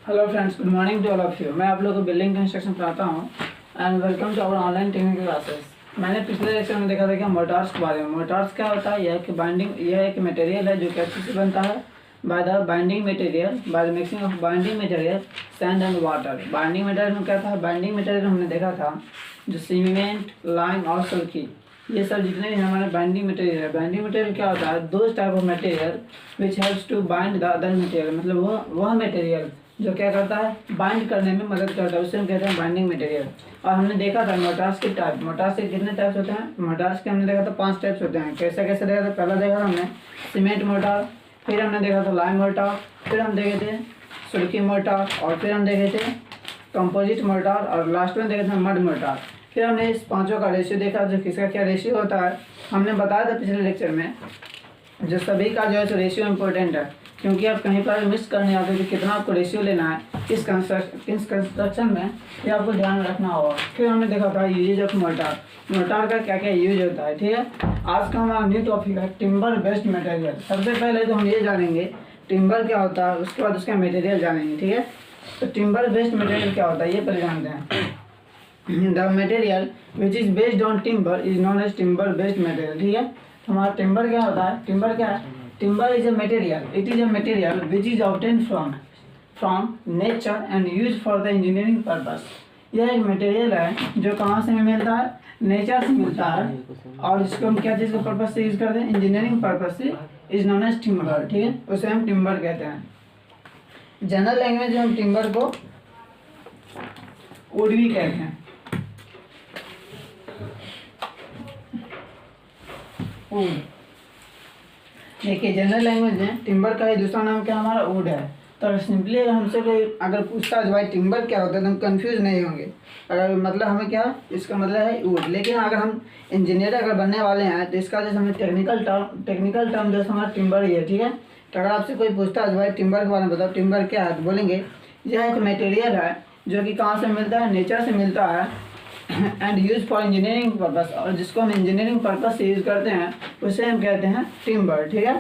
Hello friends, good morning to all of you. मैं आप लोगों को बिल्डिंग कंस्ट्रक्शन पढ़ाता हूँ and welcome to our online technical classes. मैंने पिछले लेक्चर में देखा था कि मोटार्स के बारे में। मोटार्स क्या होता है? यह एक मटेरियल है जो कैसे से बनता है, by the binding material, by the mixing of binding material sand and water. Binding material में क्या था? बाइंडिंग मटेरियल हमने देखा था जो सीमेंट, लाइम और सल्फी, ये सब जितने भी हमारे बाइंडिंग मटेरियल है। बाइंडिंग मटेरियल क्या होता है? दो type of material which helps to bind the other material, मतलब वह मटेरियल जो क्या करता है, बाइंड करने में मदद करता है, उसे हम कहते हैं बाइंडिंग मटेरियल। और हमने देखा था मोटार्स के टाइप। मोटार्स के कितने टाइप्स होते हैं? मोटार्स के हमने देखा था 5 टाइप्स होते हैं। कैसे कैसे देखा था? पहला देखा था हमने सीमेंट मोटार, फिर हमने देखा था लाइम मोटार, फिर हम देखे थे सुल्की मोटार, और फिर हम देखे थे कंपोजिट मोटार, और लास्ट में देखे थे मड मोटार। फिर हमने इस पाँचों का रेशियो देखा, जो किसका क्या रेशियो होता है हमने बताया था पिछले लेक्चर में। जो सभी का जो है सो रेशियो इम्पोर्टेंट है, क्योंकि आप कहीं पर मिस करने आते हो कि कितना आपको रेशियो लेना है किस कंस्ट्रक्शन में, ये आपको ध्यान रखना होगा। फिर हमने देखा था यूज ऑफ मोटार, मोटार का क्या क्या यूज होता है। ठीक है, आज का हमारा न्यू टॉपिक है टिम्बर बेस्ड मटेरियल। सबसे पहले तो हम ये जानेंगे टिम्बर क्या होता है, उसके बाद उसका मटेरियल जानेंगे। ठीक है, तो टिम्बर बेस्ड मटेरियल क्या होता है ये पहले जानते हैं। The material which is based on timber is known as timber based material. ठीक है, तो हमारा टिम्बर क्या होता है? टिम्बर क्या है? Timber is a material, it is a material which is obtain from nature and use for the engineering purpose. यह एक मटेरियल है जो कहाँ से मिलता है? नेचर से मिलता है, और इसको हम क्या चीज़ के पर्पज से यूज करते हैं? इंजीनियरिंग पर्पज से, इज नॉन एज टिम्बर। ठीक है, उसे हम टिम्बर कहते हैं। जनरल लैंग्वेज में हम टिम्बर को वुड भी कहते हैं। वुड, देखिए जनरल लैंग्वेज में टिम्बर का ही दूसरा नाम क्या हमारा? वुड है। तो सिंपली अगर हमसे कोई अगर पूछता है भाई टिम्बर क्या होता है, तो हम कंफ्यूज नहीं होंगे। अगर मतलब हमें क्या, इसका मतलब है वुड। लेकिन अगर हम इंजीनियर अगर बनने वाले हैं तो इसका जैसे हमें टेक्निकल टर्म जैसे हमारा टिम्बर ही है। ठीक है, तो अगर आपसे कोई पूछता है भाई टिम्बर के बारे में बताओ, टिम्बर क्या है, तो बोलेंगे यह एक मटेरियल है जो कि कहाँ से मिलता है? नेचर से मिलता है, and use for engineering purpose, और जिसको हम इंजीनियरिंग पर्पस से यूज करते हैं उसे हम कहते हैं टिम्बर। ठीक है,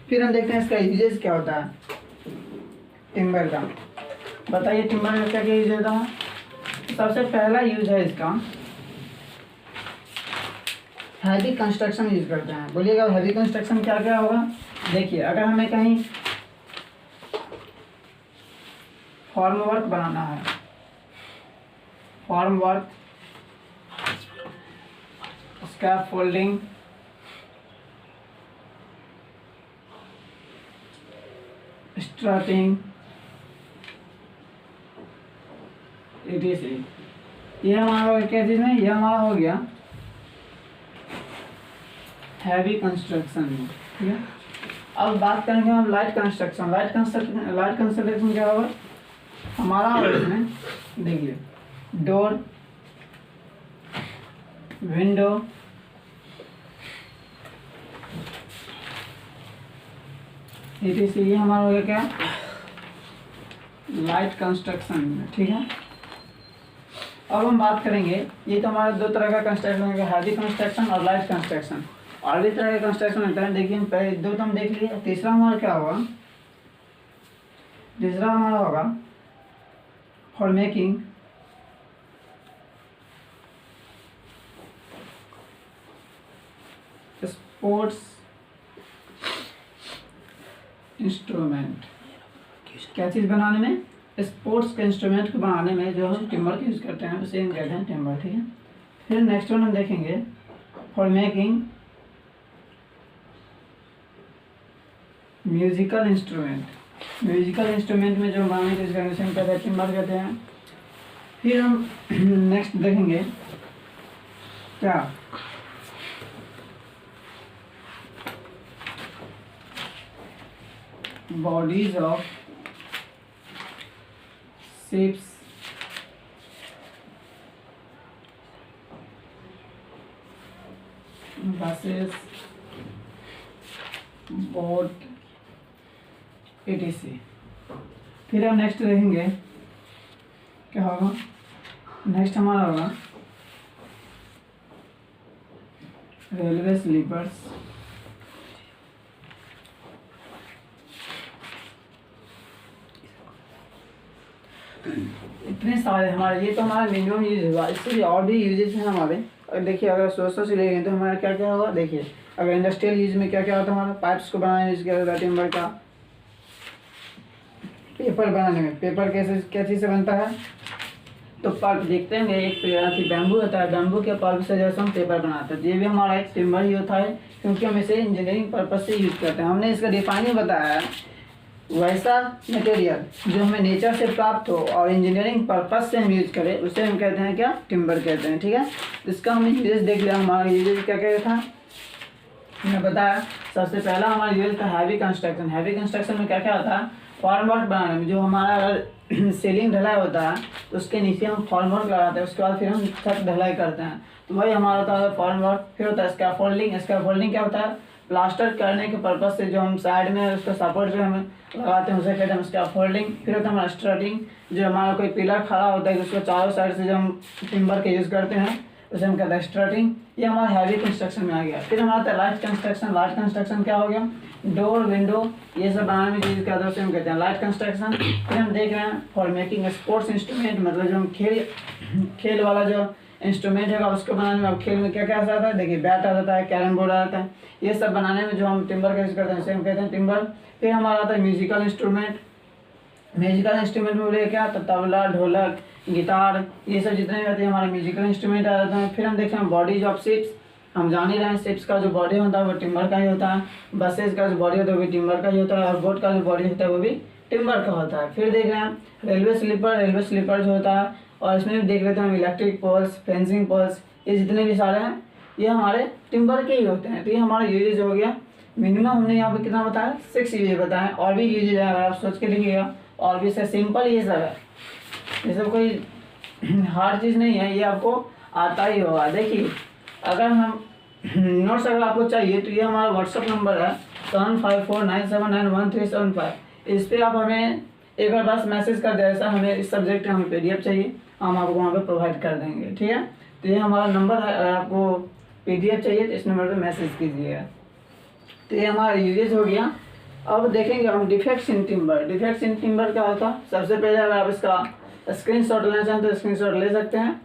फिर हम देखते हैं इसका यूजेस क्या होता है टिम्बर का। बताइए टिम्बर का क्या क्या यूज होता है? सबसे पहला यूज है इसका हैवी कंस्ट्रक्शन यूज करते हैं। बोलिएगा हैवी कंस्ट्रक्शन क्या क्या होगा? देखिए, अगर हमें कहीं फॉर्म वर्क बनाना है, फॉर्म वर्क, स्कैफोल्डिंग, स्ट्रटिंग, etc, ये हमारा हो गया क्या चीज़ में? ये हमारा हो गया हैवी कंस्ट्रक्शन में। ठीक है, अब बात करेंगे हम लाइट कंस्ट्रक्शन। लाइट कंस्ट्रक्शन क्या होगा हमारा? इसमें देखिए डोर, विंडो, etc, ये हमारा हो गया क्या? लाइट कंस्ट्रक्शन में। ठीक है, अब हम बात करेंगे, ये तो हमारा दो तरह का कंस्ट्रक्शन है, हैवी कंस्ट्रक्शन और लाइट कंस्ट्रक्शन। और भी तरह का कंस्ट्रक्शन होता है। देखिए हम पहले दो तो हम देख लिए, तीसरा हमारा क्या होगा? तीसरा हमारा होगा फॉर मेकिंग स्पोर्ट्स इंस्ट्रूमेंट। क्या चीज़ बनाने में? स्पोर्ट्स के इंस्ट्रूमेंट को बनाने में जो हम टिम्बर का यूज़ करते हैं उसे हम कहते हैं टिम्बर। ठीक है, फिर नेक्स्ट वन हम देखेंगे for making musical instrument. Musical instrument में जो बनाने की कंडीशन कहते हैं टिम्बर कहते हैं। फिर हम नेक्स्ट देखेंगे क्या? Bodies of ships, buses, boat, etc। फिर हम नेक्स्ट देखेंगे क्या होगा? नेक्स्ट हमारा होगा रेलवे स्लीपर्स, इतने सारे हमारे, ये तो हमारा मिनिमम यूज हुआ, इससे भी और भी यूजेस हैं हमारे। और देखिए अगर सोर्सों से लेंगे तो हमारा क्या क्या होगा, देखिए अगर इंडस्ट्रियल यूज में क्या क्या होता है, हमारा पाइप्स को बनाने में यूज किया जाता है टिम्बर का। पेपर बनाने में, पेपर कैसे क्या चीज़ से बनता है, तो पल्प देखते हैं, एक बैम्बू होता है, बैम्बू के पल्प से जैसे हम पेपर बनाते हैं, ये भी हमारा एक टिम्बर ही होता है, क्योंकि हम इसे इंजीनियरिंग पर्पज से यूज करते हैं। हमने इसका डिफाइन ही बताया है, वैसा मटेरियल जो हमें नेचर से प्राप्त हो और इंजीनियरिंग पर्पज से हम यूज करें, उसे हम कहते हैं क्या, टिम्बर कहते हैं। ठीक है, इसका हमने यूजेस देख लिया, हमारा यूजेस क्या क्या था हमने बताया। सबसे पहला हमारा यूज था हैवी कंस्ट्रक्शन। हैवी कंस्ट्रक्शन में क्या क्या होता है, फॉर्मवर्क बनाने में, जो हमारा अगर सीलिंग ढलाई होता है तो उसके नीचे हम फॉर्मवर्क लगाते हैं, उसके बाद फिर हम छत ढलाई करते हैं, तो वही हमारा होता है फॉर्मवर्क। फिर होता है स्कैफोल्डिंग। स्कैफोल्डिंग क्या होता है, प्लास्टर करने के पर्पज से जो हम साइड में उसका सपोर्ट जो हम लगाते हैं उसे कहते हैं स्कैफोल्डिंग। फिर होता है हमारा स्ट्रटिंग, जो हमारा कोई पिलर खड़ा होता है उसको चारों साइड से जो हम टिम्बर के यूज़ करते हैं उसे हम कहते हैं स्ट्रटिंग। ये हमारा हैवी कंस्ट्रक्शन में आ गया। फिर हमारा आता है लाइट कंस्ट्रक्शन। लाइट कंस्ट्रक्शन क्या हो गया, डोर विंडो ये सब बनाने में यूज करते हैं, उसे हम कहते हैं लाइट कंस्ट्रक्शन। फिर हम देख रहे हैं फॉर मेकिंग स्पोर्ट्स इंस्ट्रूमेंट, मतलब जो हम खेल वाला जो इंस्ट्रूमेंट है उसको बनाने में। अब खेल में क्या क्या आता है, देखिए बैट आ जाता है, कैरम बोर्ड आ जाता है, ये सब बनाने में जो हम टिम्बर का यूज करते हैं उसे हम कहते हैं टिम्बर। फिर हमारा आता है म्यूजिकल इंस्ट्रूमेंट। म्यूजिकल इंस्ट्रूमेंट में बोले क्या, तो तबला, ढोलक, गिटार, ये सब जितने भी होते हैं हमारे म्यूजिकल इंस्ट्रूमेंट आ जाते हैं। फिर हम देखते हैं बॉडीज ऑफ शिप्स। हम जान ही रहे हैं शिप्स का जो बॉडी होता है वो टिम्बर का ही होता है, बसेस का जो बॉडी होता है वो भी टिम्बर का ही होता है, और बोट का जो बॉडी होता है वो भी टिम्बर का होता है। फिर देख रहे हैं रेलवे स्लीपर। रेलवे स्लीपर जो होता है, और इसमें भी देख लेते हैं इलेक्ट्रिक पोल्स, फेंसिंग पोल्स, ये जितने भी सारे हैं ये हमारे टिम्बर के ही होते हैं। तो ये हमारा यूजेज हो गया। मिनिमम हमने यहाँ पे कितना बताया, 6 यूजेज बताएं, और भी यूजेज है अगर आप सोच के लिखिएगा, और भी सिंपल ये सब है, ये सब कोई हार्ड चीज़ नहीं है, ये आपको आता ही होगा। देखिए अगर हम नोट्स अगर आपको चाहिए तो ये हमारा व्हाट्सअप नंबर है 7549791375। इस पर आप हमें एक बार बस मैसेज कर दें, ऐसा हमें इस सब्जेक्ट का हमें PDF चाहिए, हम आपको वहाँ पे प्रोवाइड कर देंगे। ठीक है, तो ये हमारा नंबर है, अगर आपको PDF चाहिए तो इस नंबर पे मैसेज कीजिएगा। तो ये हमारा यूजेज हो गया। अब देखेंगे हम defects in timber. Defects in timber क्या होता है, सबसे पहले अगर आप इसका स्क्रीनशॉट लेना चाहें तो स्क्रीनशॉट ले सकते हैं।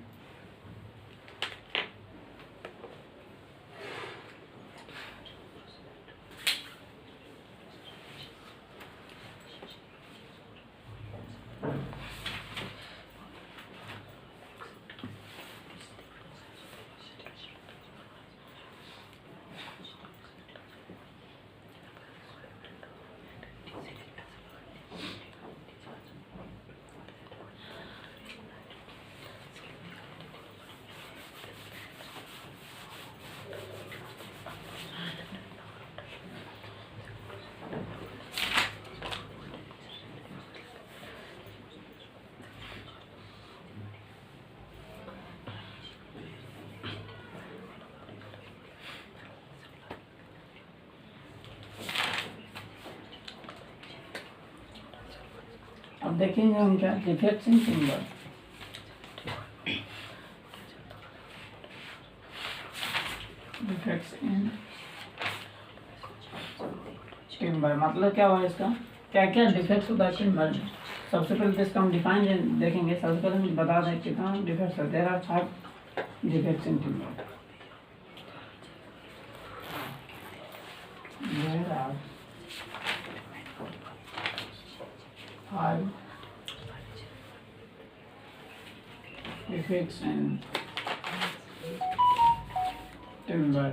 अब देखेंगे हम क्या, defects in timber. Defects in timber मतलब क्या हुआ, इसका क्या क्या डिफेक्ट्स होता है टिम्बर में। सबसे पहले तो इसका हम डिफाइन देखेंगे। सबसे पहले हम बता दें कितना डिफेक्ट्स है। There are 5 defects in timber. There are 5 defects in timber.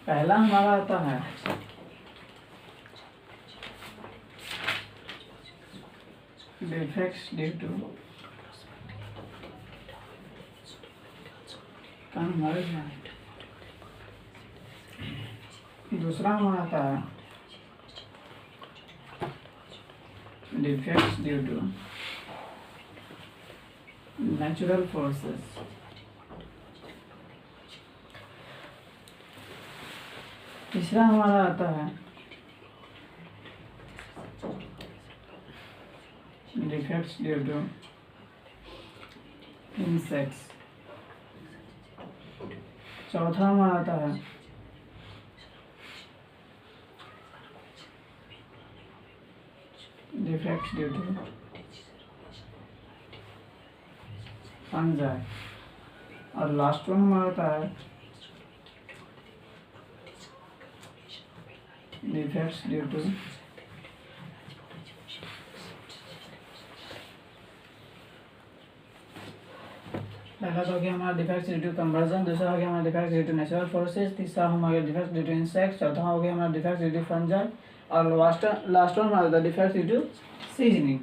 पहला हमारा आता है डिफेक्ट्स ड्यू टू कन्वर्जन। दूसरा हमारा आता है defects due to natural forces. तीसरा हमारा आता है डिफेक्ट्स ड्यू टू इंसेक्ट्स। चौथा हमारा आता है डिफेक्ट्स ड्यू टू फंजाई, और लास्ट वन हमारा होता है डिफेक्ट्स ड्यू टू पहला तो हो गया हमारा डिफेक्ट्स ड्यू टू कन्वर्जन, दूसरा हो गया हमारा defects due to natural forces, तीसरा हमारा डिफेक्ट्स ड्यू टू इंसेक्ट, चौथा हो गया हमारा डिफेक्ट्स ड्यू टू फंजाई, और लास्ट वन हमारा था डिफेक्ट्स ड्यू टू सीजनिंग।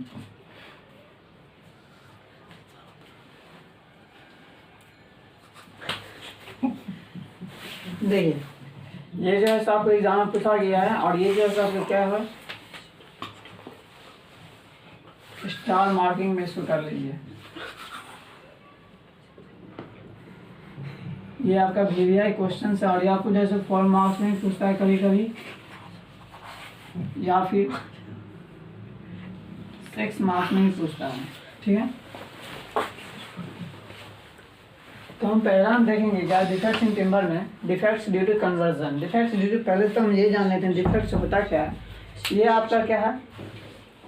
देखिए ये जो है आपको एग्जाम में पूछा गया है, और ये जो है आपको क्या है स्टार मार्किंग में इसको कर लीजिए। ये आपका वीवीआई क्वेश्चन है, और ये आपको जैसे 4 मार्क्स में पूछता है कभी कभी, या फिर 6 मार्क्स में ही पूछता है, ठीक है। तो हम पहला हम देखेंगे क्या डिफेक्ट्स इन टिम्बर में, defects due to conversion. Defects due to, पहले तो हम ये जान लेते हैं डिफेक्ट्स होता क्या है। ये आपका क्या है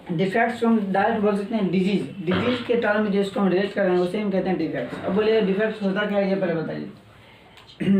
डिफेक्ट्स, हम डायरेक्ट बोल सकते हैं डिजीज के टर्म में जिसको हम रिलेट कर रहे हैं उसे हम कहते हैं डिफेक्ट्स। अब बोलिए डिफेक्ट्स होता क्या है ये पहले बताइए।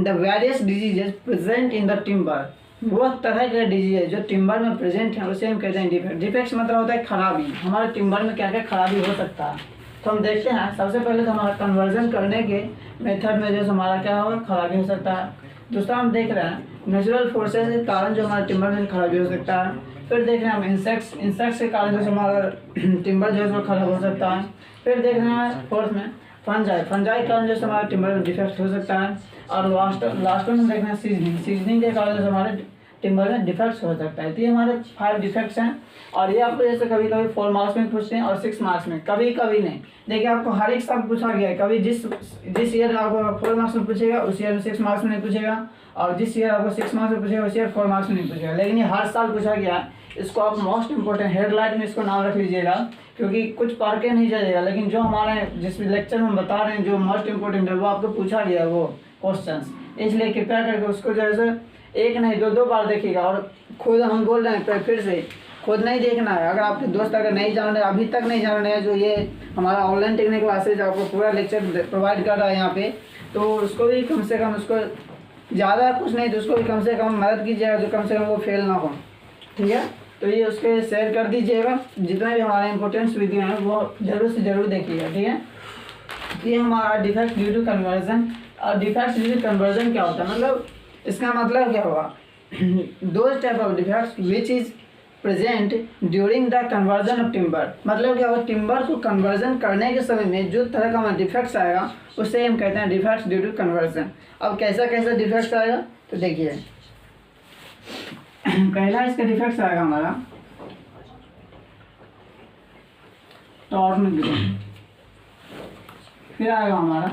The various diseases present in the timber, वो तरह के डिजीज जो टिम्बर में प्रेजेंट है उसे हम कहते हैं डिफेक्ट। डिफेक्ट्स मतलब होता है खराबी, हमारे टिम्बर में क्या क्या खराबी हो सकता है। तो हम देखते हैं सबसे पहले तो हमारा कन्वर्जन करने के मेथड में जो हमारा क्या होगा खराबी हो सकता है। दूसरा हम देख रहे हैं नेचुरल फोर्सेस के कारण जो हमारे टिम्बर में खराबी हो सकता है। फिर देख रहे हैं हम इंसेक्ट्स के कारण जो हमारा टिम्बर जो है वो खराब हो सकता है। फिर देख रहे हैं फोर्थ में फंजाई के कारण जो हमारे टिम्बर में डिफेक्ट हो सकता है। और लास्ट में हम देख रहे हैं सीजनिंग के कारण जो हमारे टिम्बर में डिफेक्ट्स हो सकता है। तो ये हमारे 5 डिफेक्ट्स हैं, और ये आपको जैसे कभी कभी 4 मार्क्स में पूछते हैं और 6 मार्क्स में, कभी कभी नहीं। देखिए आपको हर एक सब पूछा गया है, कभी जिस ईयर आपको 4 मार्क्स में पूछेगा उस ईयर में 6 मार्क्स में नहीं पूछेगा, और जिस ईयर आपको 6 मार्क्स में पूछेगा उस ईयर 4 मार्क्स में नहीं पूछेगा। लेकिन ये हर साल पूछा गया है। इसको आप मोस्ट इंपॉर्टेंट हेडलाइन में इसको नाम रख लीजिएगा, क्योंकि कुछ पढ़ के नहीं जाएगा, लेकिन जो हमारे जिस लेक्चर में हम बता रहे हैं जो मोस्ट इंपॉर्टेंट है वो आपको पूछा गया है वो क्वेश्चन। इसलिए कृपया करके उसको जैसे एक नहीं 2 बार देखिएगा। और खुद हम बोल रहे हैं फिर से खुद नहीं देखना है। अगर आपके दोस्त अगर नहीं जान रहे अभी तक नहीं जान रहे हैं जो ये हमारा ऑनलाइन टेक्निक क्लासेज आपको पूरा लेक्चर प्रोवाइड कर रहा है यहाँ पे, तो उसको भी कम से कम उसको ज़्यादा कुछ नहीं तो उसको भी कम से कम मदद कीजिएगा जो कम से कम वो फेल ना हो, ठीक है। तो ये उसके शेयर कर दीजिएगा। जितने भी हमारे इंपॉर्टेंट्स वीडियो हैं वो जरूर से ज़रूर देखिएगा, ठीक है। ये हमारा डिफेक्ट ड्यू टू कन्वर्जन। और डिफेक्ट ड्यू टू कन्वर्जन क्या होता है, मतलब इसका मतलब क्या हुआ those type of defects which is present during the conversion of timber. मतलब क्या हुआ टिम्बर को कन्वर्जन करने के समय में जो तरह का हमारा डिफेक्ट्स आएगा उसे हम कहते हैं डिफेक्ट्स ड्यू टू कन्वर्जन। अब कैसा डिफेक्ट्स आएगा तो देखिए पहला इसका डिफेक्ट्स आएगा हमारा टॉर्न ग्रेन, फिर आएगा हमारा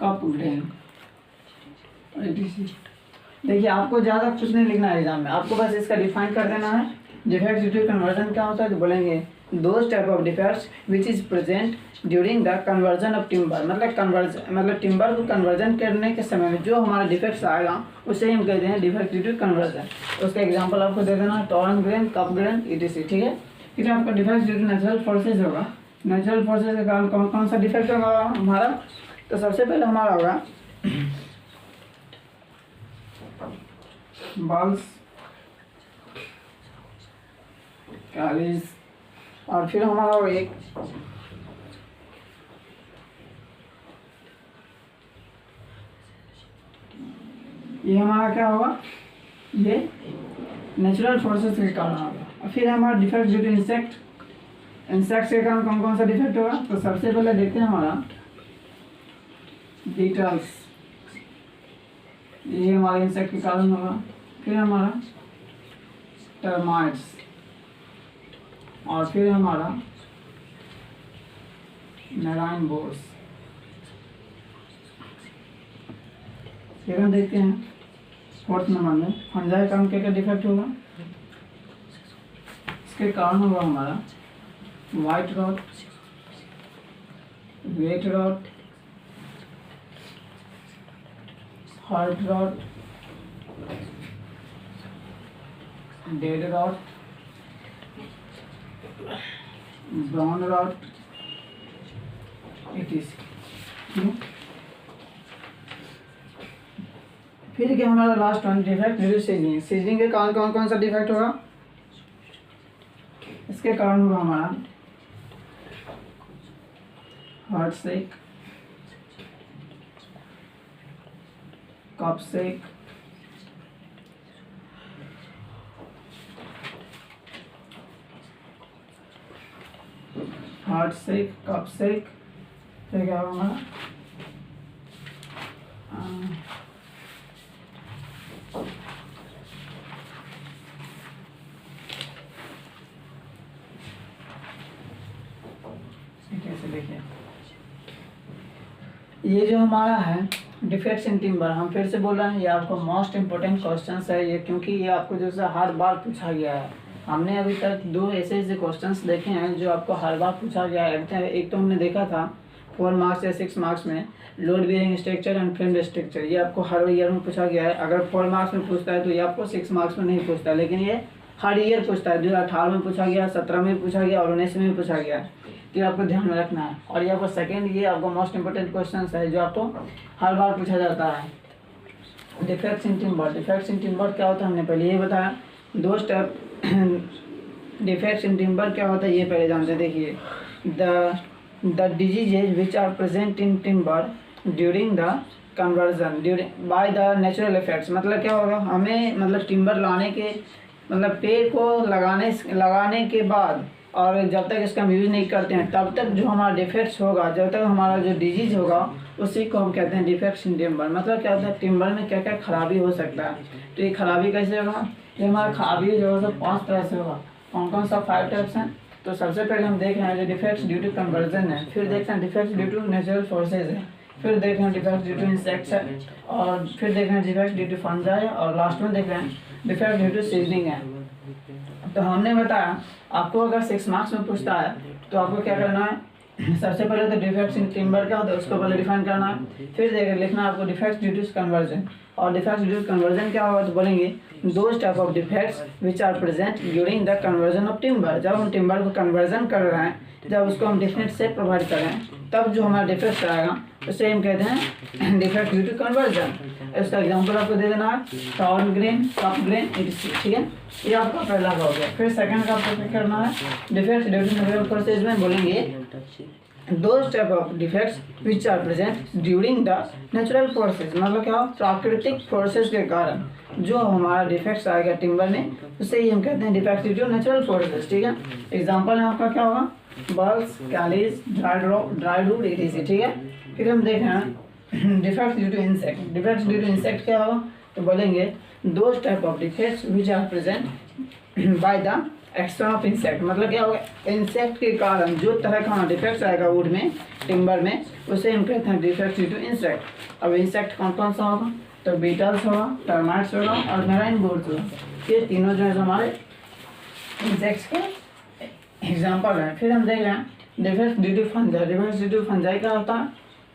कप ग्रेन। देखिए आपको ज़्यादा कुछ नहीं लिखना है एग्जाम में, आपको बस इसका डिफाइन कर देना है। डिफेक्ट ड्यू टू कन्वर्जन क्या होता है तो बोलेंगे those type of defects which is present during the conversion of timber. मतलब टिम्बर को कन्वर्जन करने के समय में जो हमारा डिफेक्ट्स आएगा उसे हम कहते हैं डिफेक्ट ड्यू टू कन्वर्जन। उसका एग्जाम्पल आपको दे देना है torn grain, cup grain etc, ठीक है। फिर आपका defect due to natural forces होगा। नेचुरल फोर्सेज के कारण कौन कौन सा डिफेक्ट होगा हमारा, तो सबसे पहले हमारा होगा बल्स, कैलीज, और फिर हमारा होगा एक ये हमारा क्या होगा ये नेचुरल फोर्सेस के कारण होगा। और फिर हमारा डिफेक्ट ड्यू टू इंसेक्ट के कारण कौन कौन सा डिफेक्ट होगा, तो सबसे पहले देखते हैं हमारा बीटल्स, ये हमारे इंसेक्ट के कारण होगा। फिर हमारा टर्माइट्स, और फिर हमारा मेराइन बोर्स। फिर हम देखते हैं 4th नंबर में फंजाई के कारण क्या क्या डिफेक्ट होगा। इसके कारण होगा हमारा white rot, wet rot, heart rot, dead rot, brown rot, etc। फिर क्या हमारा last one, defect due to seasoning. Seasoning के कारण कौन कौन सा डिफेक्ट होगा? इसके कारण होगा हमारा हार्ट सेक, कप सेक, हार्ट सेक, कप सेक, फिर क्या होगा हमारा कैसे देखिए, ये जो हमारा है डिफेक्ट्स इन टिम्बर, हम फिर से बोल रहे हैं ये आपको मोस्ट इम्पोर्टेंट क्वेश्चन है ये, क्योंकि ये आपको जैसे हर बार पूछा गया है। हमने अभी तक 2 ऐसे क्वेश्चंस देखे हैं जो आपको हर बार पूछा गया है। एक तो हमने देखा था 4 मार्क्स या 6 मार्क्स में load bearing structure and frame structure, ये आपको हर ईयर में पूछा गया है। अगर 4 मार्क्स में पूछता है तो ये आपको 6 मार्क्स में नहीं पूछता है, लेकिन ये हर ईयर पूछता है। 2018 में पूछा गया, 17 में पूछा गया और 19 में पूछा गया, तो ये आपको ध्यान में रखना है। और ये आपको सेकेंड, ये आपको मोस्ट इंपोर्टेंट क्वेश्चन है जो आपको हर बार पूछा जाता है। Defects in timber, defects in timber क्या होता है हमने पहले ये बताया। 2 स्टेप डिफेक्ट्स इन टिम्बर क्या होता है ये पहले जानते हैं। देखिए, the diseases which are present in timber during the conversion during by the natural effects, मतलब क्या होगा हमें, मतलब टिम्बर लाने के, मतलब पेड़ को लगाने के बाद और जब तक इसका हम यूज़ नहीं करते हैं तब तक जो हमारा डिफेक्ट्स होगा, जब तक हमारा जो डिजीज होगा उसी को हम कहते हैं डिफेक्ट्स इन टिम्बर। मतलब क्या होता है टिम्बर में क्या क्या खराबी हो सकता है। तो ये खराबी कैसे होगा, ये हमारा खराबी जो है 5 तरह से होगा। कौन कौन सा 5 टाइप्स हैं? तो सबसे पहले हम देख रहे हैं जो डिफेक्ट्स ड्यू टू कन्वर्जन है, फिर देख रहे हैं defects due to natural forces है, फिर देख रहे हैं डिफेक्ट्स ड्यू टू इंसेक्ट्स है, और फिर देख रहे हैं डिफेक्ट्स ड्यू टू फंजाई, और लास्ट में देख रहे हैं डिफेक्ट ड्यू टू सीजनिंग है। तो हमने बताया आपको अगर 6 मार्क्स में पूछता है तो आपको क्या करना है, सबसे पहले तो डिफेक्ट्स इन टिम्बर क्या होता है उसको पहले डिफाइन करना है। फिर देखिए लिखना है आपको डिफेक्ट्स ड्यू टू कन्वर्जन, और डिफेक्ट्स ड्यू टू कन्वर्जन क्या होगा तो बोलेंगे 2 type of defects which are present during the conversion of timber. जब हम टिम्बर को कन्वर्जन कर रहे हैं, जब उसको हम डिफरेंट से प्रोवाइड कर रहे हैं, तब जो हमारा डिफेक्ट आएगा उसे हम कहते हैं डिफेक्ट ड्यू टू कन्वर्जन। इसका एग्जांपल आपको दे देना है टॉर्न ग्रेन, कप ग्रेन, ठीक है। ये आपका पहला का हो गया। फिर सेकंड का आपको क्या करना है, defects due to natural forces में बोलेंगे 2 type of defects which are present during the natural forces, मतलब क्या हो प्राकृतिक फोर्सेज के कारण जो हमारा डिफेक्ट्स आएगा टिम्बर में उसे ही हम कहते हैं defect due to natural forces, ठीक है। एग्जांपल है आपका क्या होगा burls, callus, dry root, etc, ठीक है। फिर हम देख रहे हैं defects due to insect. Defects due to insect क्या होगा तो बोलेंगे 2 type of defects which are present by the action of insect, मतलब क्या होगा इंसेक्ट के कारण जो तरह का डिफेक्ट्स आएगा वुड में, टिम्बर में, उसे हम कहते हैं डिफेक्ट्स ड्यू टू इंसेक्ट। अब इंसेक्ट कौन कौन सा होगा तो बीटल्स होगा, टर्माइट्स होगा और मेराइन बोर्ड्स होगा। ये तीनों जो है हमारे इंसेक्ट्स के एग्जाम्पल है। फिर हम देख रहे हैं defects due to fungi. Defects due to fungi क्या होता है,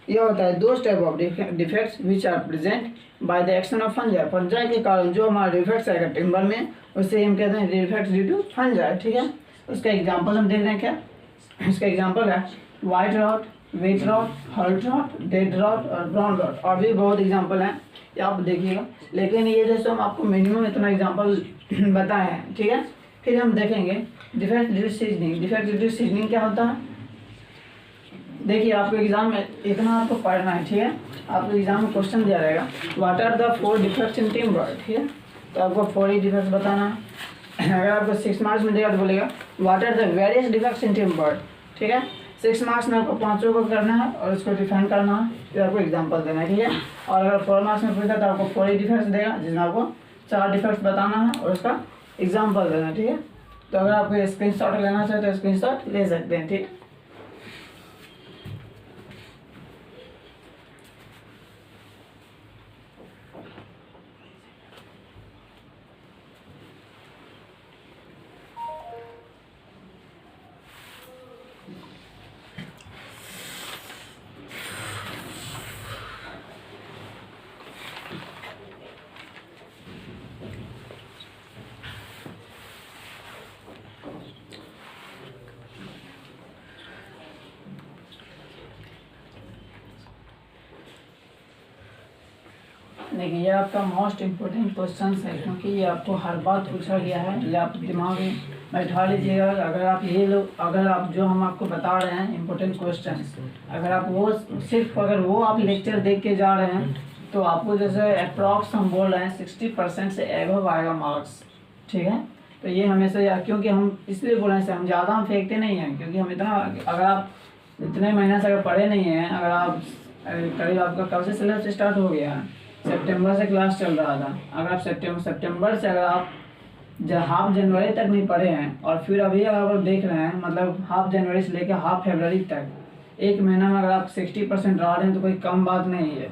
यह होता है 2 type of defects which are present by the action of fungi. Fungi के कारण जो हमारा डिफेक्ट्स आएगा टिम्बर में उसे हम कहते हैं डिफेक्ट्स ड्यू टू फंजाई, ठीक है। उसका एग्जांपल हम देख रहे हैं क्या, उसका एग्जांपल है white rot, wet rot, heart rot, dead rot और ब्राउन रॉट, और भी बहुत एग्जांपल हैं ये आप देखिएगा। लेकिन ये जैसे हम आपको मिनिमम इतना एग्जांपल बताए हैं, ठीक है। फिर हम देखेंगे defect due to seasoning. Defect due to seasoning क्या होता है, देखिए आपको एग्जाम में इतना आपको पढ़ना है, ठीक है। आपको एग्जाम में क्वेश्चन दिया रहेगा what are the 4 defects in timber, ठीक है। तो आपको 4 ही डिफेक्ट्स बताना है। अगर आपको 6 मार्क्स में देगा तो बोलेगा what are the various defects in timber, ठीक है। 6 मार्क्स में आपको 5 को करना है और उसको डिफाइन करना है, फिर आपको एग्जाम्पल देना है, ठीक है। और अगर 4 मार्क्स में पूछता है तो आपको 4 ही डिफेक्ट्स देगा जिसमें आपको 4 डिफेक्ट्स बताना है और उसका एग्जाम्पल देना है, ठीक है। तो अगर आपको स्क्रीनशॉट लेना चाहे तो स्क्रीनशॉट ले सकते हैं, ठीक। देखिए ये आपका मोस्ट इम्पोर्टेंट क्वेश्चन है, क्योंकि ये आपको हर बात पूछा गया है। ये आप दिमाग में बैठा लीजिएगा। अगर आप ये लोग, अगर आप जो हम आपको बता रहे हैं इम्पोर्टेंट क्वेश्चन, अगर आप वो सिर्फ अगर वो आप लेक्चर देख के जा रहे हैं तो आपको जैसे अप्रॉक्स हम बोल रहे हैं 60% से एबव आएगा मार्क्स। ठीक है, तो ये हमेशा यार, क्योंकि हम इसलिए बोल रहे हैं हम ज़्यादा हम फेंकते नहीं हैं, क्योंकि हम इतना, अगर आप इतने महीने से अगर पढ़े नहीं हैं, अगर आप करीब आपका कब से सिलेबस स्टार्ट हो गया है, सितंबर से क्लास चल रहा था। अगर आप सितंबर से अगर आप हाफ जनवरी तक नहीं पढ़े हैं और फिर अभी अगर आप देख रहे हैं, मतलब हाफ जनवरी से लेकर हाफ फरवरी तक, एक महीना में अगर आप 60% रह रहे हैं तो कोई कम बात नहीं है।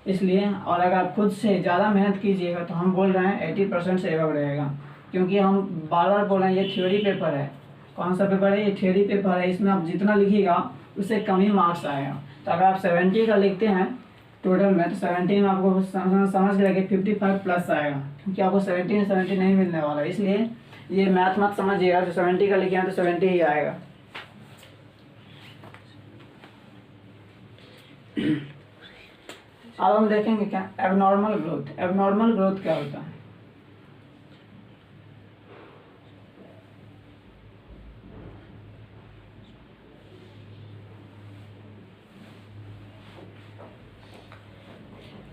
इसलिए, और अगर आप खुद से ज़्यादा मेहनत कीजिएगा तो हम बोल रहे हैं 80% से एबव रहेगा, क्योंकि हम बार बार बोल रहे हैं ये थ्योरी पेपर है। कौन सा पेपर है? ये थ्योरी पेपर है। इसमें आप जितना लिखिएगा उससे कम ही मार्क्स आएगा। तो अगर आप 70 का लिखते हैं टोटल में, तो 70 में आपको समझ के रखिए 55 प्लस आएगा, क्योंकि आपको 70 नहीं मिलने वाला है। इसलिए ये मैथ मत समझिएगा, जो 70 का लिखे हैं तो 70 ही आएगा। अब हम देखेंगे क्या एबनॉर्मल ग्रोथ। एबनॉर्मल ग्रोथ क्या होता है?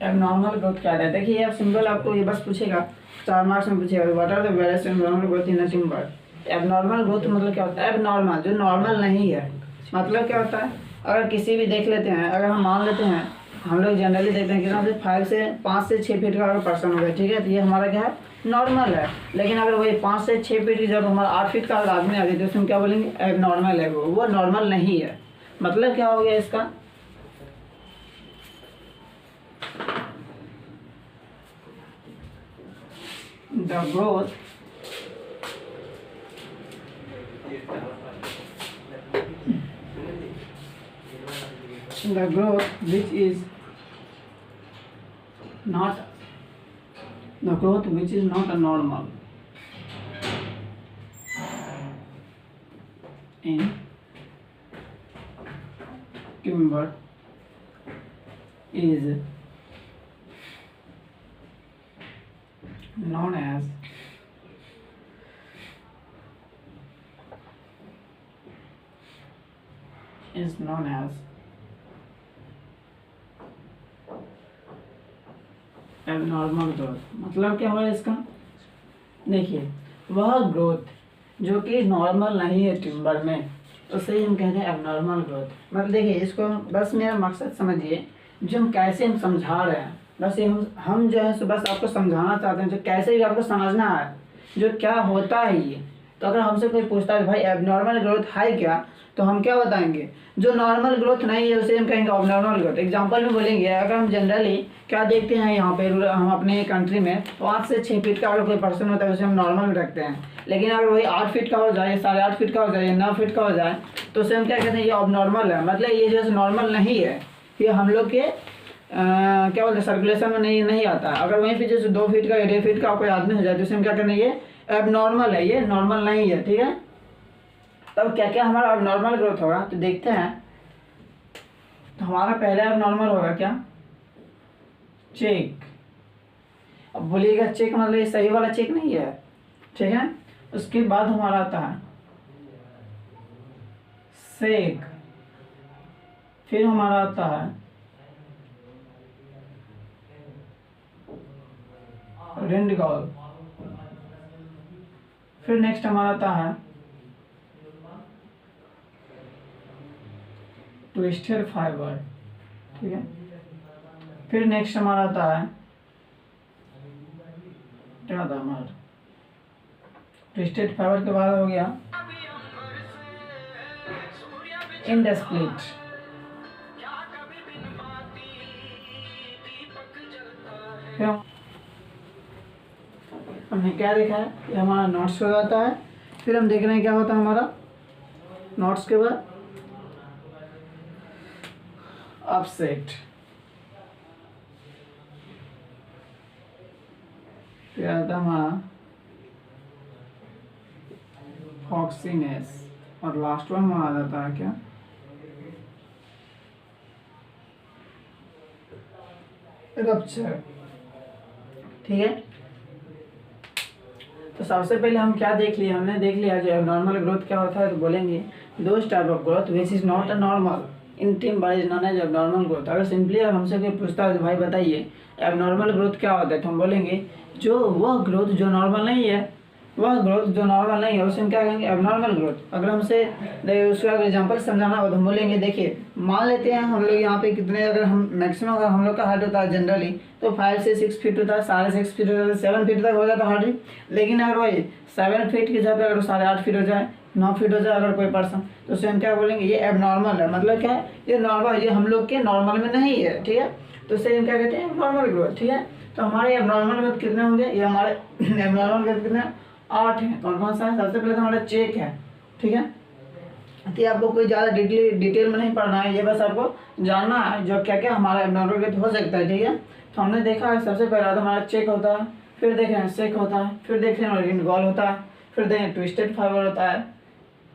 एबनॉर्मल ग्रोथ क्या है? देखिए आप सिंपल, आपको ये बस पूछेगा 4 मार्क्स में पूछेगा, what are the various abnormal growth in nothing but. Abnormal growth मतलब क्या होता है? एबनॉर्मल, जो नॉर्मल नहीं है। मतलब क्या होता है? अगर किसी भी देख लेते हैं, अगर हम मान लेते हैं, हम लोग जनरली देखते हैं कितना से 5 से 6 फीट का अगर पर्सन हो गया, ठीक है, तो ये हमारा क्या है? नॉर्मल है। लेकिन अगर वही 5 से 6 फीट की जब हमारा 8 फीट का अगर आदमी आ गया तो उसमें क्या बोलेंगे? एबनॉर्मल है, वो नॉर्मल नहीं है। मतलब क्या हो गया इसका? The growth which is not a normal in timber is known as abnormal growth. मतलब क्या हुआ इसका? देखिए, वह ग्रोथ जो कि नॉर्मल नहीं है टिम्बर में, उसे हम कहते हैं एबनॉर्मल ग्रोथ। मतलब देखिए, इसको बस मेरा मकसद समझिए, जो हम कैसे हम समझा रहे हैं, बस ये हम जो है सो बस आपको समझाना चाहते हैं, जो कैसे भी आपको समझना है, जो क्या होता है ये। तो अगर हमसे कोई पूछता है भाई एबनॉर्मल ग्रोथ है क्या, तो हम क्या बताएंगे? जो नॉर्मल ग्रोथ नहीं है उसे हम कहेंगे एबनॉर्मल ग्रोथ। एग्जांपल में बोलेंगे, अगर हम जनरली क्या देखते हैं यहाँ पे, हम अपने कंट्री में 5 से 6 फीट का अगर कोई पर्सन होता है उसे हम नॉर्मल में रखते हैं। लेकिन अगर वही 8 फीट का हो जाए, 8.5 फीट का हो जाए, 9 फीट का हो जाए, तो उसे हम क्या कहते हैं? ये एबनॉर्मल है। मतलब ये जो नॉर्मल नहीं है, ये हम लोग के क्या बोलते हैं, सर्कुलेशन में नहीं आता है। अगर वहीं पे जैसे 2 फीट का या 1.5 फीट का कोई आदमी हो जाए तो उसे हम क्या करेंगे? ये एबनॉर्मल है, ये नॉर्मल नहीं है। ठीक है, तब क्या क्या हमारा एबनॉर्मल ग्रोथ होगा? तो देखते हैं। तो हमारा पहला एबनॉर्मल होगा क्या? चेक। अब बोलिएगा चेक मतलब ये सही वाला चेक नहीं है, ठीक है। उसके बाद हमारा आता है सेक, फिर हमारा आता है रेंडगॉल, फिर नेक्स्ट हमारा आता है ट्विस्टेड फाइबर, ठीक है। फिर नेक्स्ट हमारा आता है क्या था हमारा? ट्विस्टेड फाइबर के बाद हो गया इंडस्प्लिट, फिर हमने क्या देखा है? ये हमारा नोट्स हो जाता है। फिर हम देख रहे हैं क्या होता है हमारा नोट्स के बाद अपसेट, फिर आता है हमारा फॉक्सीनेस, और लास्ट वन हमारा आ जाता है क्या? रप्चर। ठीक है। तो सबसे पहले हम क्या देख लिए, हमने देख लिया जो एबनॉर्मल ग्रोथ क्या होता है। तो बोलेंगे those type of growth which is not a normal in timber is known as abnormal growth. अगर सिंपली हमसे कोई पूछता है तो भाई बताइए एबनॉर्मल ग्रोथ क्या होता है, तो हम बोलेंगे जो वह ग्रोथ जो नॉर्मल नहीं है, वह ग्रोथ जो नॉर्मल नहीं है उसे हम क्या कहेंगे एबनॉर्मल ग्रोथ। अगर हमसे उसका एग्जांपल समझाना हो तो हम बोलेंगे देखिए मान लेते हैं हम लोग यहाँ पे कितने, अगर हम मैक्सिमम अगर हम लोग का हाइट होता है जनरली तो 5 से 6 फीट होता है, 6.5 फीट होता है, 7 फीट तक हो जाता है हाइट। लेकिन अगर वही 7 फीट की जगह पे अगर 8.5 फीट हो जाए, 9 फीट हो जाए अगर कोई पर्सन, तो उसे हम क्या बोलेंगे ये एबनॉर्मल है। मतलब क्या है ये नॉर्मल, ये हम लोग के नॉर्मल में नहीं है, ठीक है। तो उसे हम क्या कहते हैं एबनॉर्मल ग्रोथ, ठीक है। तो हमारे एबनॉर्मल ग्रोथ कितने होंगे, ये हमारे एबनॉर्मल ग्रोथ कितने 8 है। कौन कौन सा है, सबसे पहले तो हमारा चेक है, ठीक है। तो आपको कोई ज़्यादा डिटेल में नहीं पढ़ना है, ये बस आपको जानना है जो क्या क्या हमारा एबनॉर्मल ग्रोथ हो सकता है, ठीक है। तो हमने देखा है सबसे पहला तो हमारा चेक होता है, फिर देख रहे हैं सेक होता है, फिर देख रहे हैं रिंगॉल होता है, फिर देख रहे हैं ट्विस्टेड फाइबर होता है,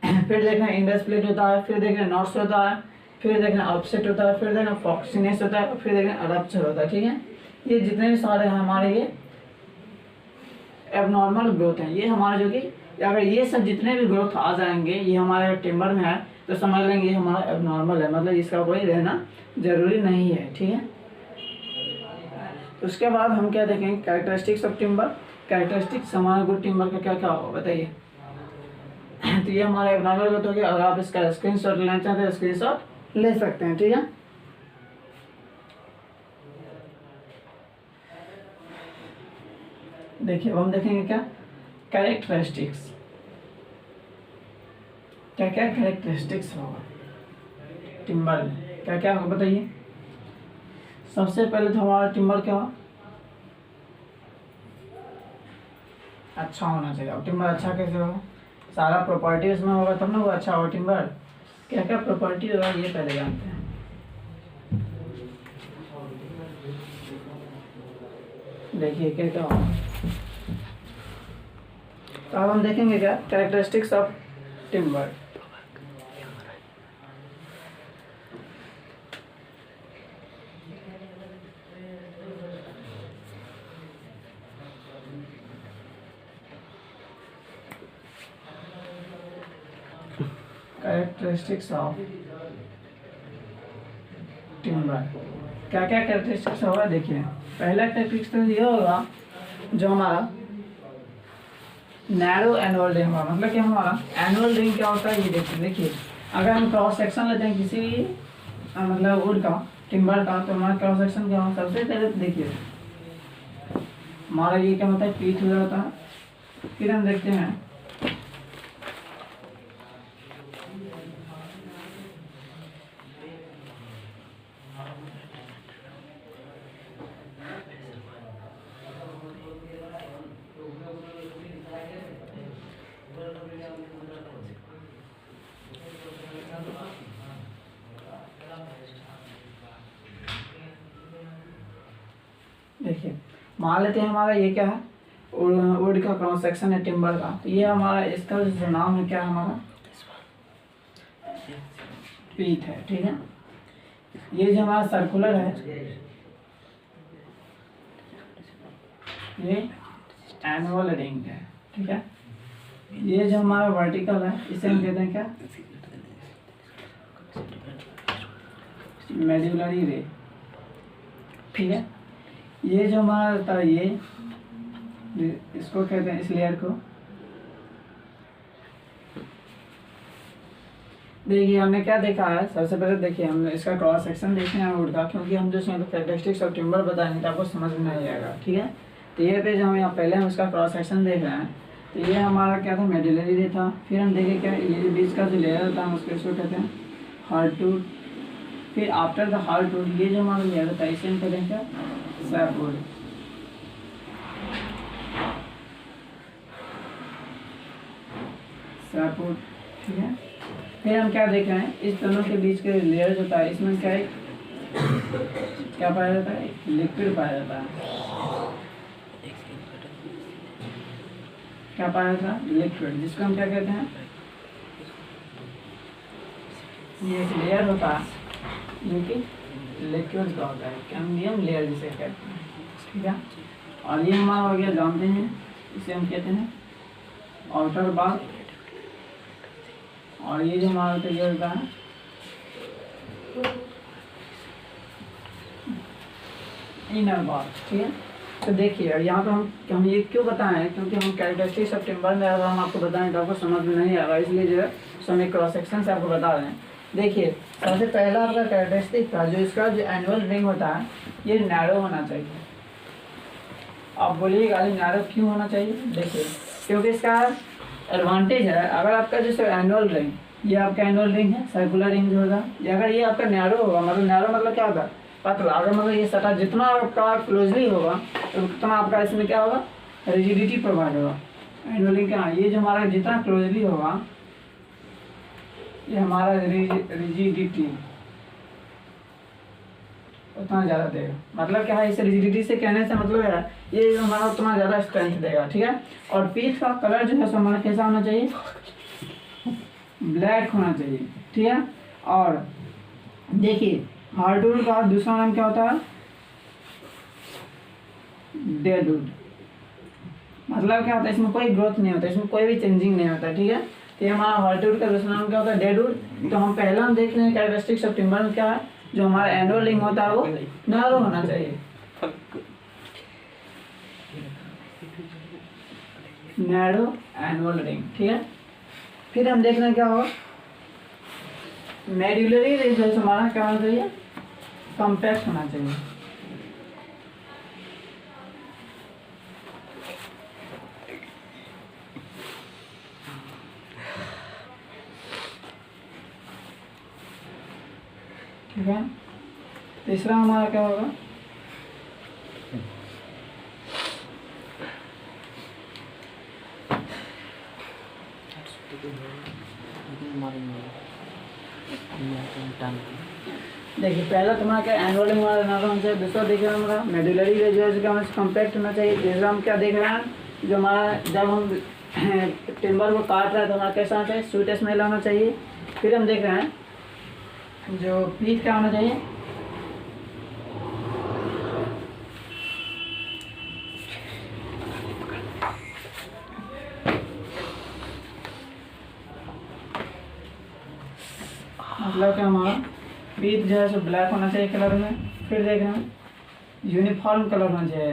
फिर देख रहे हैं इंडस प्लेट होता है, फिर देख रहे हैं नॉट्स होता है, फिर देख रहे हैं ऑफसेट होता है, फिर देख रहे हैं फॉक्सिनेस होता है, फिर देख रहे हैं अडप्चर होता है, ठीक है। ये जितने भी सारे हैं हमारे ये एबनॉर्मल ग्रोथ है। ये हमारे जो कि अगर ये सब जितने भी ग्रोथ आ जाएंगे ये हमारे टिम्बर में है तो समझ लेंगे ये हमारा एबनॉर्मल है, मतलब इसका कोई रहना जरूरी नहीं है, ठीक है। तो उसके बाद हम क्या देखेंगे कैरेक्टरिस्टिक्स ऑफ टिम्बर। कैरेक्टरिस्टिक्स हमारे गुड टिम्बर का क्या क्या होगा बताइए। तो ये हमारा एबनॉर्मल ग्रोथ हो गया। अगर आप इसका स्क्रीनशॉट लेना चाहते हैं स्क्रीनशॉट ले सकते हैं, ठीक है। देखिए अब हम देखेंगे क्या कैरेक्टरिस्टिक्स, क्या क्या कैरेक्टरिस्टिक्स होगा टिम्बर में, क्या क्या होगा बताइए। सबसे पहले तो हमारा टिम्बर क्या हो अच्छा होना चाहिए। अब टिम्बर अच्छा कैसे होगा, सारा प्रॉपर्टी उसमें होगा तब ना वो अच्छा होगा टिम्बर। क्या क्या प्रॉपर्टी होगा ये पहले जानते हैं। देखिए क्या क्या होगा, तो अब हम देखेंगे क्या characteristics of timber. Characteristics of timber, क्या क्या कैरेक्टरिस्टिक्स होगा देखिए। पहला कैरेक्टरिस्टिक्स ये होगा जो हमारा नैरो एनुअल रिंग होगा। मतलब कि हमारा एनुअल रिंग क्या होता है ये देखिए। अगर हम क्रॉस सेक्शन लेते हैं किसी भी मतलब वुड का टिम्बर का, तो हमारा क्रॉस सेक्शन क्या होगा सबसे पहले तो देखिए हमारा ये क्या होता है पीठ हो जाता है। फिर हम देखते हैं देखिए मान लेते हैं हमारा ये क्या है वुड का क्रॉस सेक्शन है टिम्बर का। तो ये हमारा इसका जो नाम है क्या है हमारा पीठ है, ठीक है। ये जो हमारा सर्कुलर है ये एनुअल रिंग है, ठीक है। ये जो हमारा वर्टिकल है इसे हम कहते हैं क्या मेड्यूलरी रे, ठीक है। ये जो हमारा रहता है ये इसको कहते हैं इस लेयर को। देखिए हमने क्या देखा है सबसे पहले देखिए हमने इसका क्रॉस सेक्शन देखे हैं वुड का, क्योंकि हम जो इसमें कैरेक्टरिस्टिक्स ऑफ टिम्बर बताएंगे तो आपको समझ में नहीं आएगा, ठीक है। तो ये पेज हम यहाँ पहले हम इसका क्रॉस सेक्शन देख रहे हैं। तो ये हमारा क्या था मेडुलरी रे था। फिर हम देखें क्या ये बीच का जो लेयर था उसको इसको कहते हैं हार्डवुड। फिर आफ्टर द हार्डवुड ये जो हमारा लेयर था इसे हम कहते हैं क्या सैपवुड। सैपवुड, ठीक है। फिर हम क्या देख रहे हैं इस दोनों के बीच के लेयर जो होता है इसमें क्या है क्या पाया जाता है लिक्विड पाया जाता है। क्या पाया जाता है लिक्विड, जिसको हम क्या कहते हैं ये एक लेयर होता है जो कि लिक्विड का होता है कैम्बियम लेयर जिसे कहते हैं, ठीक है। और ये हमारा हो गया, जानते हैं इसे हम कहते हैं आउटर बार, और ये जो हमारा ये होता है इनर बार। ठीक है, तो देखिए और यहाँ पे हम ये क्यों बताएं हैं, क्योंकि हम कैरेक्टरिस्टिक्स ऑफ टिम्बर में अगर हम आपको बताएं तो आपको समझ में नहीं आएगा, इसलिए जो है हम क्रॉस सेक्शन से आपको बता रहे हैं। देखिए सबसे पहला आपका कैरेक्टरिस्टिक का जो इसका जो एनुअल रिंग होता है ये नैरो होना चाहिए। आप बोलिएगा नैरो क्यों होना चाहिए? देखिए क्योंकि इसका एडवांटेज है, अगर आपका जो एनुअल रिंग, ये आपका एनुअल रिंग है, सर्कुलर रिंग जो होगा, अगर ये आपका नैरो होगा, मतलब नैरो मतलब क्या होता है, पतला, अगर मतलब ये सटा जितना आपका क्लोजली होगा तो उतना आपका इसमें क्या होगा, रिजिडिटी प्रोवाइड होगा। एनुअल रिंग क्या, ये जो हमारा जितना क्लोजली होगा ये हमारा रिजिडिटी उतना ज़्यादा देगा। मतलब क्या है, इसे रिजिडिटी से कहने से मतलब है ये हमारा उतना ज़्यादा स्ट्रेंथ देगा। ठीक है, और पीस का कलर जो है सो हमारा कैसा होना चाहिए, ब्लैक होना चाहिए। ठीक है, और देखिए हार्डवुड का दूसरा नाम क्या होता है, डेडवुड। मतलब क्या होता है, इसमें कोई ग्रोथ नहीं होता, इसमें कोई भी चेंजिंग नहीं होता। ठीक है, तो ये हमारा हार्डवुड का दूसरा नाम क्या होता है, डेडवुड। तो हम पहला हम देख रहे हैं कैरेक्टरिस्टिक्स ऑफ टिम्बर में क्या है, जो हमारा एनुअल रिंग होता है वो नैरो होना चाहिए, नैरो एनुअल रिंग। ठीक है, फिर हम देख रहे हैं क्या होगा, मेडुलरी रिंग हमारा क्या होना चाहिए, कॉम्पैक्ट होना चाहिए। ठीक है, तीसरा हमारा क्या होगा, देखिए पहला तुम्हारा क्या एनुअल रिंग हमारा नैरो होना चाहिए, दूसरा देख रहे हैं हमारा मेडुलरी रिंग जो है कॉम्पैक्ट होना चाहिए। तीसरा हम क्या देख रहे हैं, जो हमारा जब हम टिम्बर को काट रहे हैं तो हमारा कैसा होना चाहिए, स्वीट स्मेल होना चाहिए। फिर हम देख रहे हैं जो पीस क्या होना चाहिए, मतलब क्या हमारा पीस जो है सो ब्लैक होना चाहिए कलर में। फिर देख रहे हैं यूनिफॉर्म कलर होना चाहिए,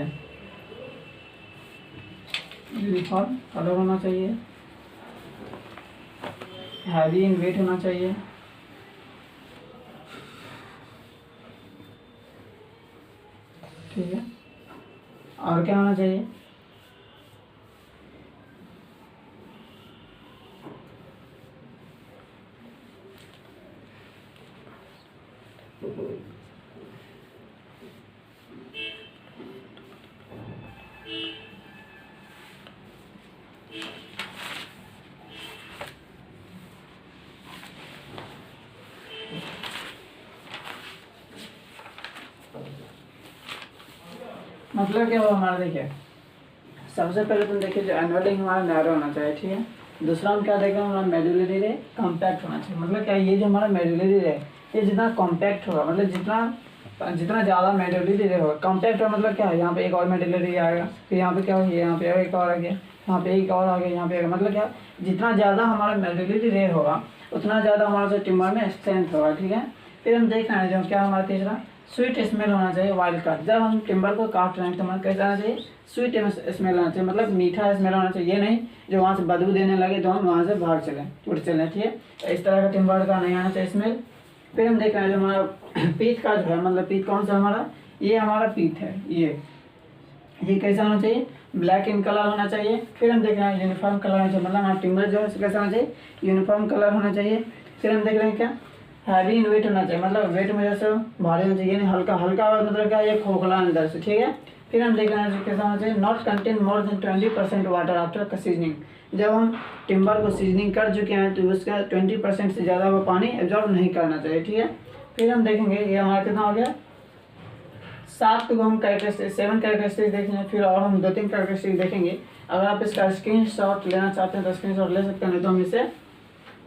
यूनिफॉर्म कलर होना चाहिए, हैवी इन वेट होना चाहिए। ठीक है, और क्या होना चाहिए, मतलब क्या हुआ हमारा, देखिए सबसे पहले तुम देखिए जो एनुअल रिंग हमारा नैरो होना चाहिए। ठीक है, दूसरा हम क्या देखेंगे, हमारा मेडुलरी रे कॉम्पैक्ट होना चाहिए। मतलब क्या, ये जो हमारा मेडुलरी रे ये जितना कॉम्पैक्ट होगा, मतलब जितना ज़्यादा मेडुलरी रे होगा, कॉम्पैक्ट होगा मतलब क्या है, यहाँ पे एक और मेडुलरी आएगा, फिर यहाँ पे क्या हो गया, यहाँ पे एक और आ गया, यहाँ पे एक और आ गया, यहाँ पे मतलब क्या, जितना ज़्यादा हमारा मेडुलरी रे होगा उतना ज़्यादा हमारा जो टिम्बर में स्ट्रेंथ होगा। ठीक है, फिर हम देख रहे हैं जो क्या हमारा तीसरा स्वीट स्मेल होना चाहिए, वाइल्ड कार्ड। जब हम टिम्बर को काट रहे हैं तो हमारा कैसा आना चाहिए, स्वीट स्मेल आना चाहिए, मतलब मीठा स्मेल होना चाहिए, ये नहीं जो वहाँ से बदबू देने लगे तो हम वहाँ से भाग चलें, उठ चलें। ठीक है, इस तरह का टिम्बर का नहीं आना चाहिए स्मेल। फिर हम देख रहे हैं जो हमारा पीत का जो है, मतलब पीत कौन सा हमारा, ये हमारा पीत है, ये कैसा होना चाहिए, ब्लैक इन कलर होना चाहिए। फिर हम देख रहे हैं यूनिफॉर्म कलर होना चाहिए, मतलब हमारा टिम्बर जो है कैसा होना चाहिए, यूनिफॉर्म कलर होना चाहिए। फिर हम देख रहे हैं क्या, हैवी इन वेट होना चाहिए, मतलब वेट में जैसे भारी होना चाहिए, हल्का हल्का मतलब क्या, ये खोखला अंदर से। ठीक है, फिर हम देख रहे हैं कैसा होना चाहिए, not contain more than 20% water after seasoning. जब हम टिम्बर को सीजनिंग कर चुके हैं तो उसका 20% से ज़्यादा वो पानी एब्जॉर्ब नहीं करना चाहिए। ठीक है, फिर हम देखेंगे ये हमारा कितना हो गया, 7 को हम कैरेक्टरिस्टिक 7 कैरेक्टरिस्टिक देखेंगे। फिर और हम 2-3 कैरेक्टरिस्टिक देखेंगे। अगर आप इसका स्क्रीनशॉट लेना चाहते हैं तो स्क्रीनशॉट ले सकते हैं, नहीं तो हम इसे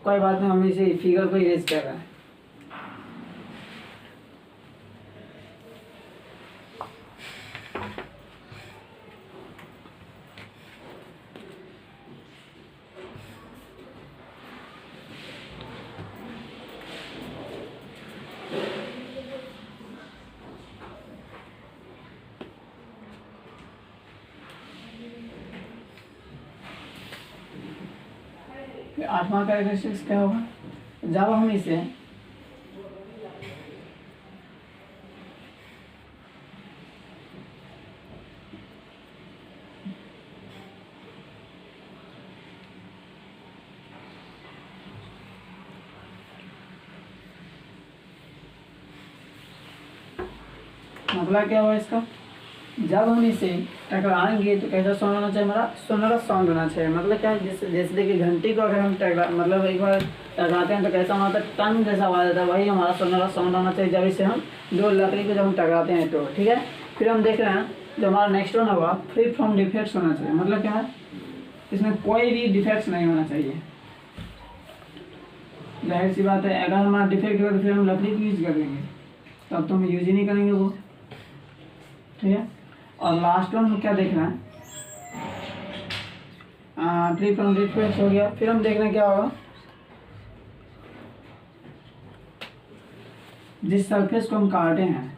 कोई बात नहीं, हम इसे फिगर को इरेज कर रहे हैं। फिर 8वां कैरेक्टरिस्टिक्स क्या होगा, जब हम इसे मतलब क्या हुआ इसका, जब हम इसे टकराएंगे तो कैसा साउंड होना चाहिए, हमारा सोनरा साउंड होना चाहिए। मतलब क्या, जैसे जैसे देखिए घंटी को अगर हम टकरा मतलब एक बार टकराते हैं तो कैसा होता है, टन जैसा आवाज़ आता है, वही हमारा सोनरा साउंड होना चाहिए जब इसे हम दो लकड़ी को जब हम टकराते हैं तो। ठीक है, फिर हम देख रहे हैं जो हमारा नेक्स्ट वन होगा, फ्री फ्रॉम डिफेक्ट्स होना चाहिए। मतलब क्या है, इसमें कोई भी डिफेक्ट्स नहीं होना चाहिए। जाहिर सी बात है, अगर हमारा डिफेक्ट होगा तो फिर हम लकड़ी की यूज करेंगे, तब तो हम यूज ही नहीं करेंगे वो। ठीक है, और लास्ट वन हम क्या देख रहे हैं, फ्री फ्रॉम डिफेक्ट्स हो गया। फिर हम देख रहे हैं क्या होगा, जिस सरफेस को हम काटे हैं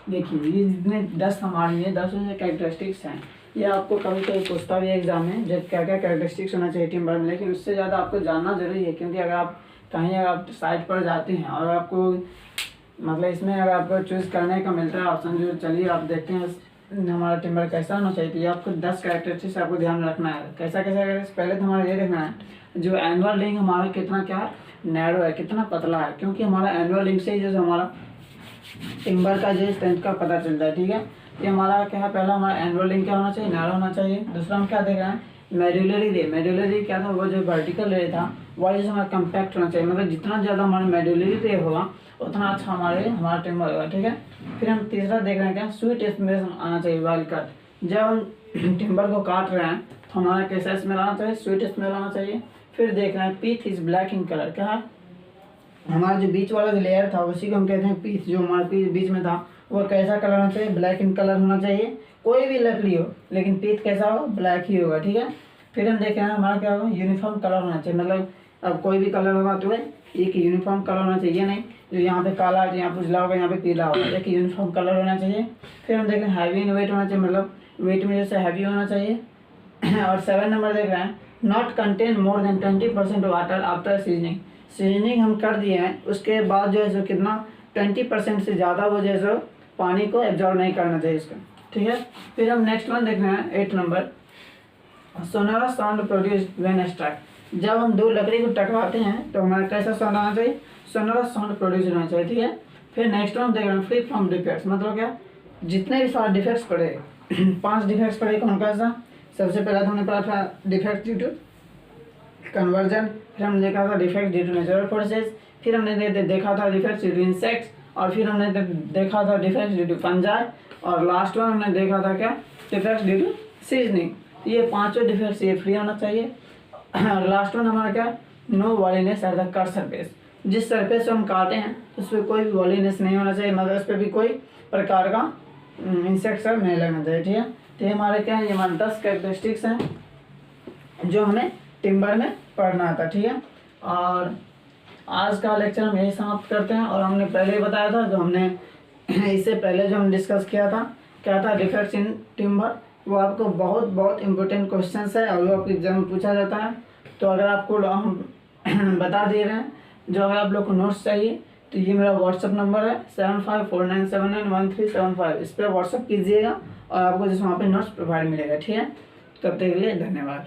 देखिए, ये जितने 10 हमारी है 10 जो कैरेक्टरिस्टिक्स हैं, ये आपको कभी कभी पूछता भी एग्जाम में जब क्या क्या कैरेक्टरिस्टिक्स होना चाहिए टीम वर्क में। लेकिन उससे ज़्यादा आपको जानना जरूरी है, क्योंकि अगर आप कहीं अगर आप साइट पर जाते हैं और आपको मतलब इसमें अगर आपको चूज़ करने का मिलता है ऑप्शन, जो चलिए आप देखते हैं हमारा टीम वर्क कैसा होना चाहिए, तो ये आपको 10 कैरेक्टरिस्टिक्स आपको ध्यान में रखना है। कैसा कैसा, पहले तो हमारा ये देखना है जो एनुअल लिंक हमारा कितना क्या नैरो है, कितना पतला है, क्योंकि हमारा एनुअल लिंक से जो हमारा टिम्बर का जो स्ट्रेंथ का पता चलता है। ठीक है, ये हमारा क्या है, पहला हमारा एनुअल लिंक क्या होना चाहिए, नैरो होना चाहिए। दूसरा हम क्या देख रहे हैं, मेडुलरी रे। मेडुलरी क्या था, वो जो वर्टिकल रे था वो जो हमारा कम्पैक्ट होना चाहिए। मतलब जितना ज़्यादा हमारा मेडुलरी रे होगा उतना अच्छा हमारा टिम्बर होगा। ठीक है, फिर हम तीसरा देख रहे हैं क्या, स्वीट स्मेल आना चाहिए वाइल्ड कट। जब हम टिम्बर को काट रहे हैं तो हमारा कैसा स्मेल आना चाहिए, स्वीट स्मेल आना चाहिए। फिर देख रहे हैं pith is black in colour. क्या है, हमारा जो बीच वाला जो लेयर था उसी को हम कहते हैं पीस, जो हमारा पीस बीच में था वो कैसा कलर होना चाहिए, ब्लैक इन कलर होना चाहिए। कोई भी लकड़ी हो लेकिन पीस कैसा हो, ब्लैक ही होगा। ठीक है, फिर हम देख रहे हैं हमारा क्या होगा, यूनिफॉर्म कलर होना चाहिए। मतलब अब कोई भी कलर होगा तो एक यूनिफॉर्म कलर होना चाहिए, नहीं जो यहाँ पे काला है, यहाँ पे उजला होगा, यहाँ पे पीला होगा, एक यूनिफॉर्म कलर होना चाहिए। फिर हम देख रहे हैं हैवी इन वेट होना चाहिए, मतलब वेट में जैसे हैवी होना चाहिए। और 7 नंबर देख रहे हैं, not contain more than 20% water after seasoning. Seasoning हम कर दिए हैं, उसके बाद जो है सो कितना 20% से ज़्यादा वो जो है सो पानी को एब्जॉर्ब नहीं करना चाहिए इसका। ठीक है, फिर हम नेक्स्ट वन देख रहे हैं 8 number, Sonara sound produce when strike. जब हम दो लकड़ी को टकराते हैं तो हमारा कैसा साउंड आना चाहिए, सोनारा साउंड प्रोड्यूस होना चाहिए। ठीक है, फिर नेक्स्ट वन देख रहे हैं फ्री फ्रॉम डिफेक्ट्स। मतलब क्या, जितने भी सारे डिफेक्ट्स पड़े 5 डिफेक्ट्स पड़े, कौन कैसा, सबसे पहला तो हमने पढ़ा था डिफेक्ट ड्यू टू कन्वर्जन, फिर हमने देखा था defect due to natural process, फिर हमने देखा था डिफेक्ट ड्यू टू इंसेक्ट्स, और फिर हमने देखा था डिफेक्ट ड्यू टू फंजाई, और लास्ट वन हमने देखा था क्या, डिफेक्ट ड्यू टू सीजनिंग। ये पांचों डिफेक्ट्स ये फ्री होना चाहिए। और लास्ट वन हमारा क्या, नो वॉलीनेस एट द कट सरफेस। जिस सरफेस से हम काटे हैं उस पर कोई भी वॉलीनेस नहीं होना चाहिए, मतलब उस पर भी कोई प्रकार का इंसेक्ट सब नहीं लगना चाहिए। ठीक है, तो ये हमारे क्या है, ये हमारे 10 कैरेक्टरिस्टिक्स हैं जो हमें टिम्बर में पढ़ना था। ठीक है, और आज का लेक्चर हम यही समाप्त करते हैं। और हमने पहले ही बताया था, जो हमने इससे पहले जो हम डिस्कस किया था क्या था, डिफेक्ट्स इन टिम्बर, वो आपको बहुत बहुत इंपॉर्टेंट क्वेश्चन है और वो आपको एग्जाम में पूछा जाता है। तो अगर आपको हम बता दे रहे हैं, जो अगर आप लोग को नोट्स चाहिए तो ये मेरा व्हाट्सअप नंबर है 7549791375, इस पर व्हाट्सअप कीजिएगा और आपको जिस वहाँ पे नोट्स प्रोवाइड मिलेगा। ठीक है, तब तक के लिए धन्यवाद।